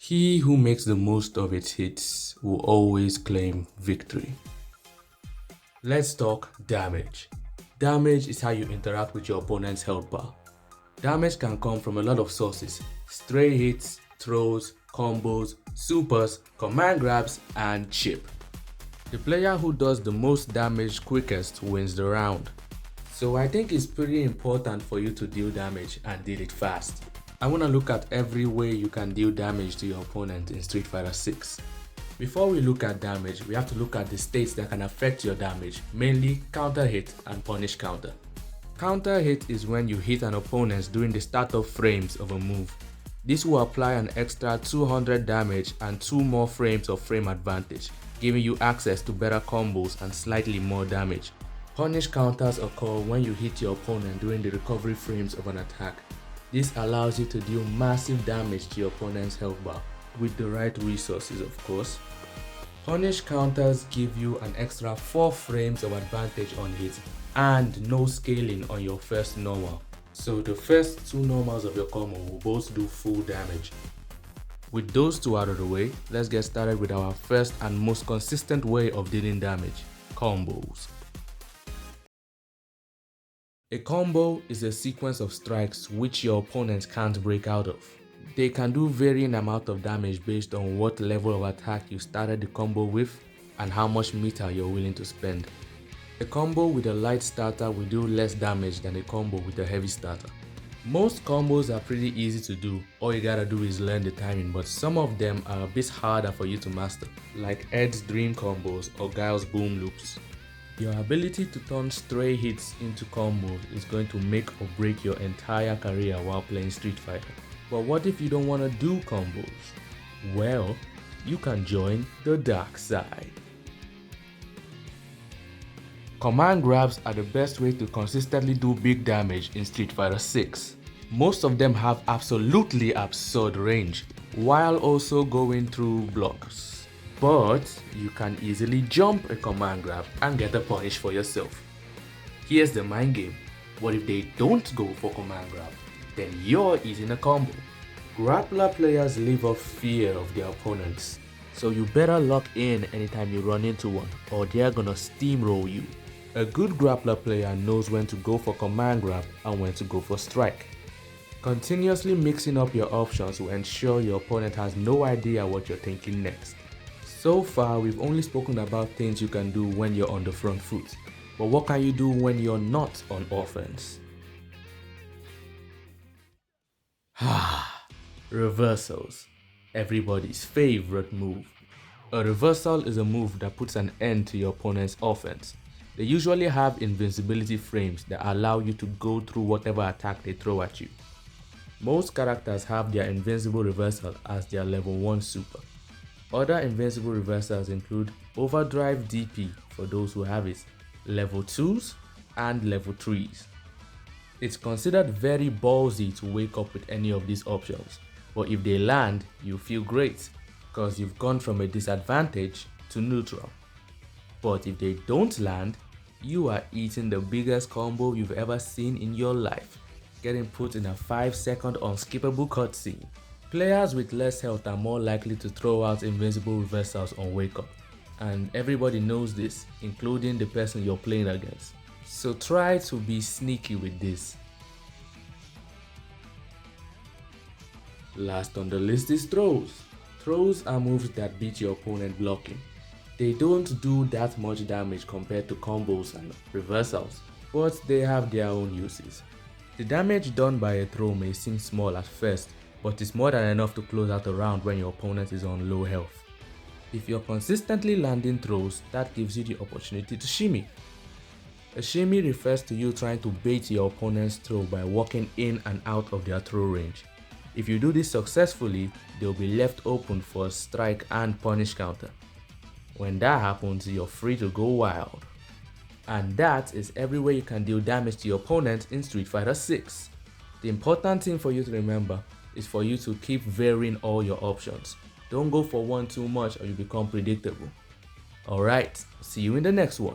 He who makes the most of its hits will always claim victory. Let's talk damage. Damage is how you interact with your opponent's health bar. Damage can come from a lot of sources: stray hits, throws, combos, supers, command grabs, and chip. The player who does the most damage quickest wins the round. So I think it's pretty important for you to deal damage and deal it fast. I want to look at every way you can deal damage to your opponent in Street Fighter 6. Before we look at damage, we have to look at the states that can affect your damage, mainly counter hit and punish counter. Counter hit is when you hit an opponent during the startup frames of a move. This will apply an extra 200 damage and 2 more frames of frame advantage, giving you access to better combos and slightly more damage. Punish counters occur when you hit your opponent during the recovery frames of an attack. This allows you to deal massive damage to your opponent's health bar, with the right resources of course. Punish counters give you an extra 4 frames of advantage on hit and no scaling on your first normal. So the first 2 normals of your combo will both do full damage. With those 2 out of the way, let's get started with our first and most consistent way of dealing damage: combos. A combo is a sequence of strikes which your opponent can't break out of. They can do varying amount of damage based on what level of attack you started the combo with and how much meter you're willing to spend. A combo with a light starter will do less damage than a combo with a heavy starter. Most combos are pretty easy to do, all you gotta do is learn the timing, but some of them are a bit harder for you to master, like Ed's dream combos or Guile's boom loops. Your ability to turn stray hits into combos is going to make or break your entire career while playing Street Fighter. But what if you don't want to do combos? Well, you can join the dark side. Command grabs are the best way to consistently do big damage in Street Fighter 6. Most of them have absolutely absurd range, while also going through blocks. But you can easily jump a command grab and get a punish for yourself. Here's the mind game: what if they don't go for command grab? Then you're eating a combo. Grappler players live off fear of their opponents, so you better lock in anytime you run into one, or they're gonna steamroll you. A good grappler player knows when to go for command grab and when to go for strike. Continuously mixing up your options will ensure your opponent has no idea what you're thinking next. So far, we've only spoken about things you can do when you're on the front foot, but what can you do when you're not on offense? Reversals, everybody's favorite move. A reversal is a move that puts an end to your opponent's offense. They usually have invincibility frames that allow you to go through whatever attack they throw at you. Most characters have their invincible reversal as their level 1 super. Other invincible reversals include Overdrive DP for those who have it, level 2s and level 3s. It's considered very ballsy to wake up with any of these options, but if they land, you feel great because you've gone from a disadvantage to neutral. But if they don't land, you are eating the biggest combo you've ever seen in your life, getting put in a 5-second unskippable cutscene. Players with less health are more likely to throw out invincible reversals on wake up, and everybody knows this, including the person you're playing against. So try to be sneaky with this. Last on the list is throws. Throws are moves that beat your opponent blocking. They don't do that much damage compared to combos and reversals, but they have their own uses. The damage done by a throw may seem small at first, but it's more than enough to close out a round when your opponent is on low health. If you're consistently landing throws, that gives you the opportunity to shimmy. A shimmy refers to you trying to bait your opponent's throw by walking in and out of their throw range. If you do this successfully, they'll be left open for a strike and punish counter. When that happens, you're free to go wild. And that is every way you can deal damage to your opponent in Street Fighter 6. The important thing for you to remember is for you to keep varying all your options. Don't go for one too much or you become predictable. Alright, see you in the next one.